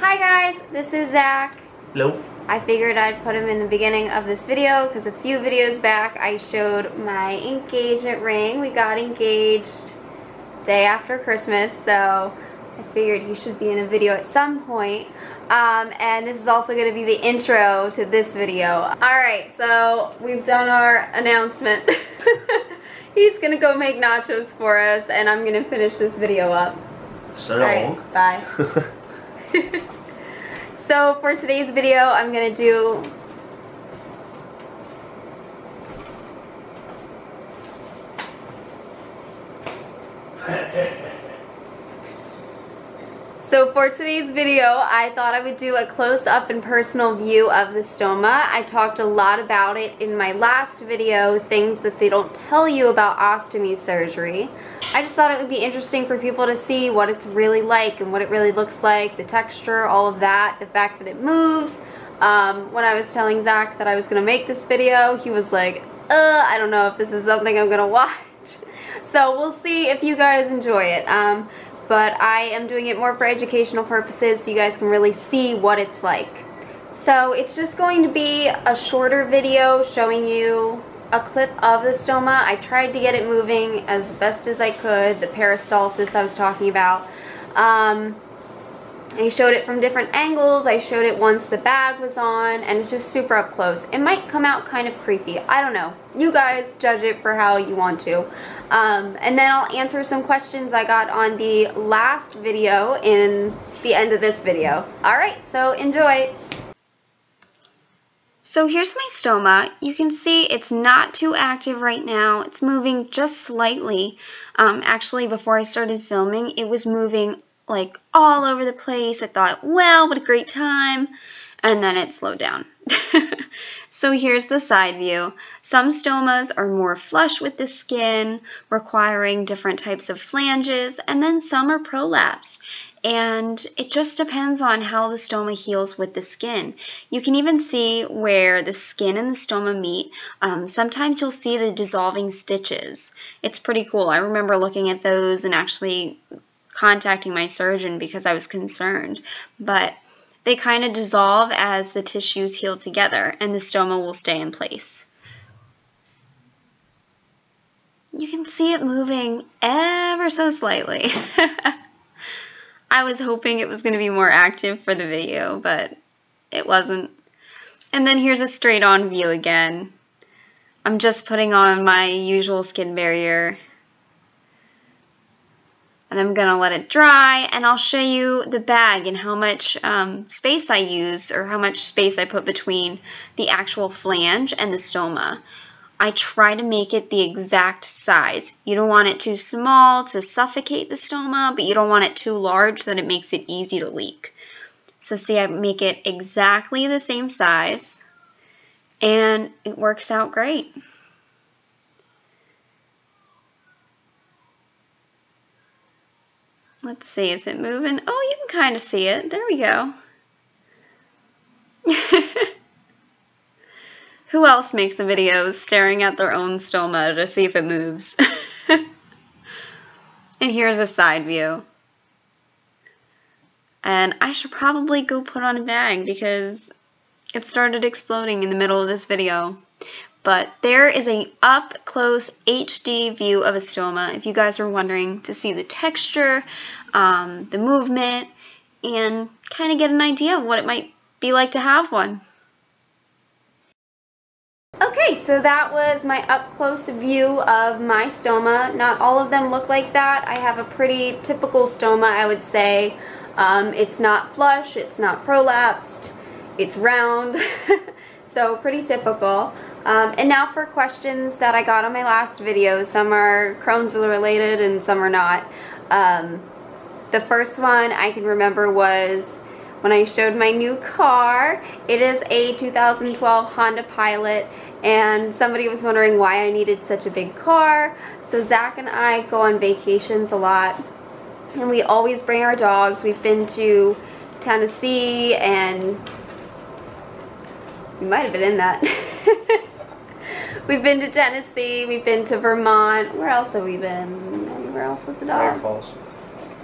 Hi guys, this is Zach. Hello. I figured I'd put him in the beginning of this video because a few videos back I showed my engagement ring. We got engaged day after Christmas, so I figured he should be in a video at some point. And this is also going to be the intro to this video. Alright, so we've done our announcement. He's going to go make nachos for us and I'm going to finish this video up. So long. Alright, bye. So for today's video, I'm gonna do I thought I would do a close-up and personal view of the stoma. I talked a lot about it in my last video, things that they don't tell you about ostomy surgery. I just thought it would be interesting for people to see what it's really like and what it really looks like, the texture, all of that, the fact that it moves. When I was telling Zach that I was going to make this video, he was like, I don't know if this is something I'm going to watch. So we'll see if you guys enjoy it. But I am doing it more for educational purposes so you guys can really see what it's like. So it's just going to be a shorter video showing you a clip of the stoma. I tried to get it moving as best as I could, the peristalsis I was talking about. I showed it from different angles. I showed it once the bag was on, and it's just super up close. It might come out kind of creepy. I don't know. You guys judge it for how you want to. And then I'll answer some questions I got on the last video in the end of this video. Alright, so enjoy. So here's my stoma. You can see it's not too active right now. It's moving just slightly. Actually, before I started filming, it was moving like all over the place. I thought, well, what a great time. And then it slowed down. So here's the side view. Some stomas are more flush with the skin, requiring different types of flanges, and then some are prolapsed. And it just depends on how the stoma heals with the skin. You can even see where the skin and the stoma meet. Sometimes you'll see the dissolving stitches. It's pretty cool. I remember looking at those and actually contacting my surgeon because I was concerned. But they kind of dissolve as the tissues heal together and the stoma will stay in place. You can see it moving ever so slightly. I was hoping it was going to be more active for the video, but it wasn't. And then here's a straight on view again. I'm just putting on my usual skin barrier. And I'm going to let it dry, and I'll show you the bag and how much space I use, or how much space I put between the actual flange and the stoma. I try to make it the exact size. You don't want it too small to suffocate the stoma, but you don't want it too large that it makes it easy to leak. So see, I make it exactly the same size, and it works out great. Let's see, is it moving? Oh, you can kind of see it. There we go. Who else makes a video staring at their own stoma to see if it moves? And here's a side view. And I should probably go put on a bag because it started exploding in the middle of this video. But there is an up-close HD view of a stoma, if you guys are wondering, to see the texture, the movement, and kind of get an idea of what it might be like to have one. Okay, so that was my up-close view of my stoma. Not all of them look like that. I have a pretty typical stoma, I would say. It's not flush, it's not prolapsed, it's round, so pretty typical. And now for questions that I got on my last video. Some are Crohn's related and some are not. The first one I can remember was when I showed my new car. It is a 2012 Honda Pilot, and somebody was wondering why I needed such a big car. So Zach and I go on vacations a lot, and we always bring our dogs. We've been to Tennessee, and we might have been in that. We've been to Tennessee, we've been to Vermont. Where else have we been? Anywhere else with the dogs? Niagara Falls.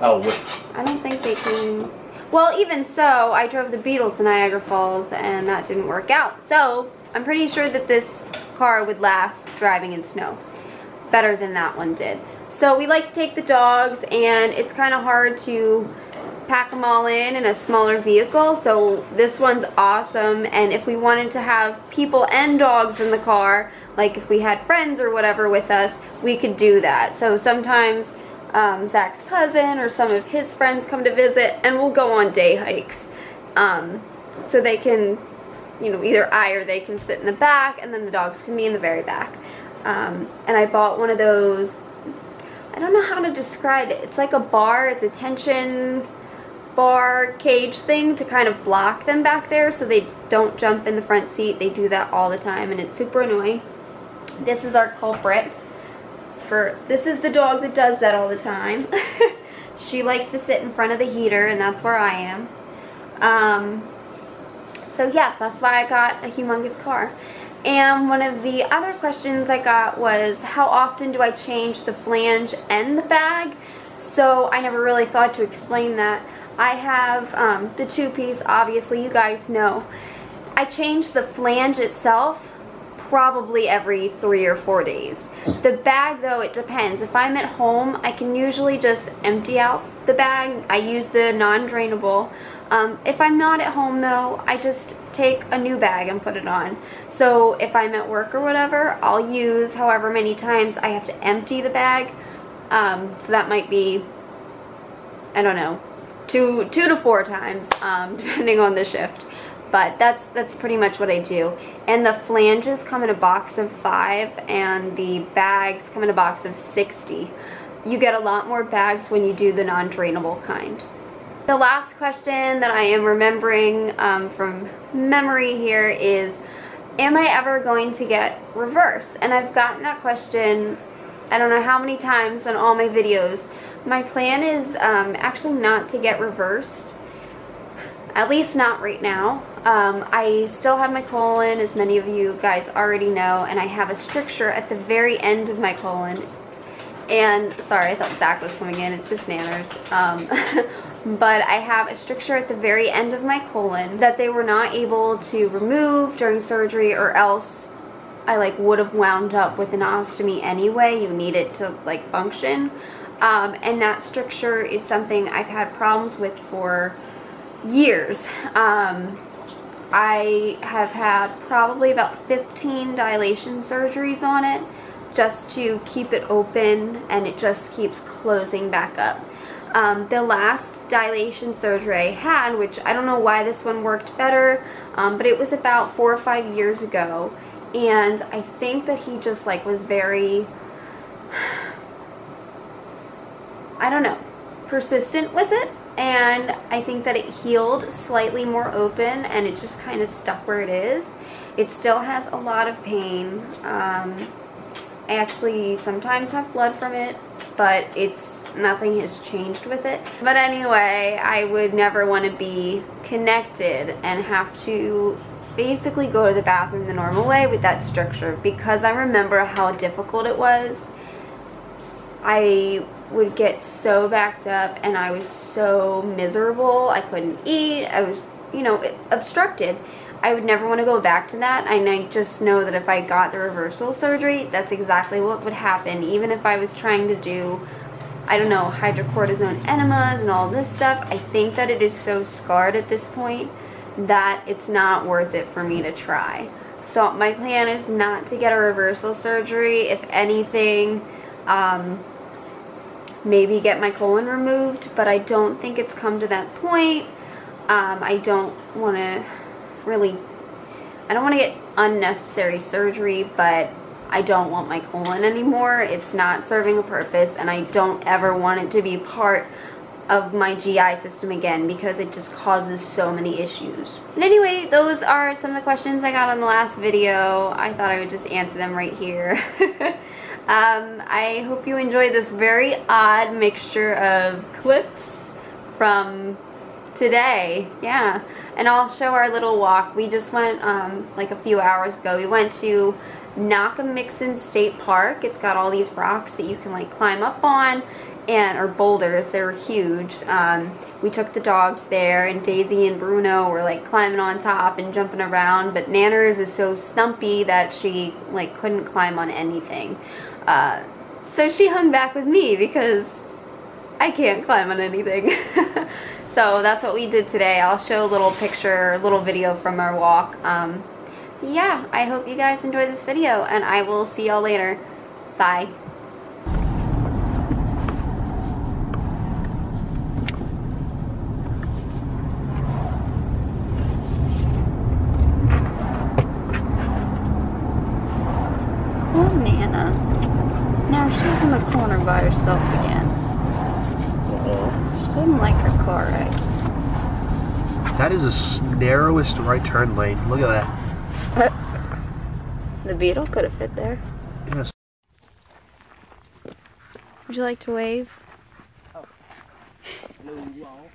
Oh, wait. I don't think they came. Well, even so, I drove the Beetle to Niagara Falls and that didn't work out. So I'm pretty sure that this car would last driving in snow better than that one did. So we like to take the dogs, and it's kind of hard to pack them all in a smaller vehicle, so this one's awesome. And if we wanted to have people and dogs in the car, like if we had friends or whatever with us, we could do that. So sometimes Zach's cousin or some of his friends come to visit, and we'll go on day hikes. So they can, you know, either I or they can sit in the back, and then the dogs can be in the very back. And I bought one of those, I don't know how to describe it. It's like a bar, it's a tension bar cage thing to kind of block them back there so they don't jump in the front seat. They do that all the time, and it's super annoying. This is our culprit. This is the dog that does that all the time. She likes to sit in front of the heater, and that's where I am. So yeah, that's why I got a humongous car. And one of the other questions I got was, how often do I change the flange and the bag? So I never really thought to explain that. I have the two-piece, obviously, you guys know. I change the flange itself probably every 3 or 4 days. The bag, though, it depends. If I'm at home, I can usually just empty out the bag. I use the non-drainable. If I'm not at home, though, I just take a new bag and put it on. So if I'm at work or whatever, I'll use however many times I have to empty the bag. So that might be, I don't know, two to 4 times, depending on the shift. But that's pretty much what I do. And the flanges come in a box of 5, and the bags come in a box of 60. You get a lot more bags when you do the non-drainable kind. The last question that I am remembering from memory here is, am I ever going to get reversed? And I've gotten that question I don't know how many times in all my videos. My plan is actually not to get reversed, at least not right now. I still have my colon, as many of you guys already know, and I have a stricture at the very end of my colon. And sorry, I thought Zach was coming in, it's just Nanners. But I have a stricture at the very end of my colon that they were not able to remove during surgery, or else I would have wound up with an ostomy anyway. You need it to function. And that stricture is something I've had problems with for years. I have had probably about 15 dilation surgeries on it just to keep it open, and it just keeps closing back up. The last dilation surgery I had, which I don't know why this one worked better, but it was about 4 or 5 years ago, and I think that he just was very, I don't know, persistent with it, and I think that it healed slightly more open, and it just kind of stuck where it is. It still has a lot of pain. I actually sometimes have blood from it, but nothing has changed with it. But anyway, I would never want to be connected and have to basically go to the bathroom the normal way with that stricture, because I remember how difficult it was. I would get so backed up, and I was so miserable. I couldn't eat. I was, obstructed. I would never want to go back to that, and I just know that if I got the reversal surgery, that's exactly what would happen. Even if I was trying to do, I don't know, hydrocortisone enemas and all this stuff, I think that it is so scarred at this point that it's not worth it for me to try. So my plan is not to get a reversal surgery. If anything, maybe get my colon removed, but I don't think it's come to that point. I don't want to get unnecessary surgery, but I don't want my colon anymore. It's not serving a purpose, and I don't ever want it to be part of my GI system again, because it just causes so many issues. But anyway, those are some of the questions I got on the last video. I thought I would just answer them right here. I hope you enjoyed this very odd mixture of clips from today. Yeah, and I'll show our little walk. We just went a few hours ago. We went to Nockamixon State Park. It's got all these rocks that you can climb up on, or boulders. They were huge. We took the dogs there, and Daisy and Bruno were like climbing on top and jumping around, but Nanners is so stumpy that she like couldn't climb on anything. So she hung back with me because I can't climb on anything. So that's what we did today. I'll show a little picture, a little video from our walk. Yeah, I hope you guys enjoyed this video, and I will see y'all later. Bye. Oh, Nana. Now she's in the corner by herself again. She doesn't like her car rides. That is the narrowest right turn lane. Look at that. The Beetle could have fit there. Yes. Would you like to wave? Oh. Hello, y'all.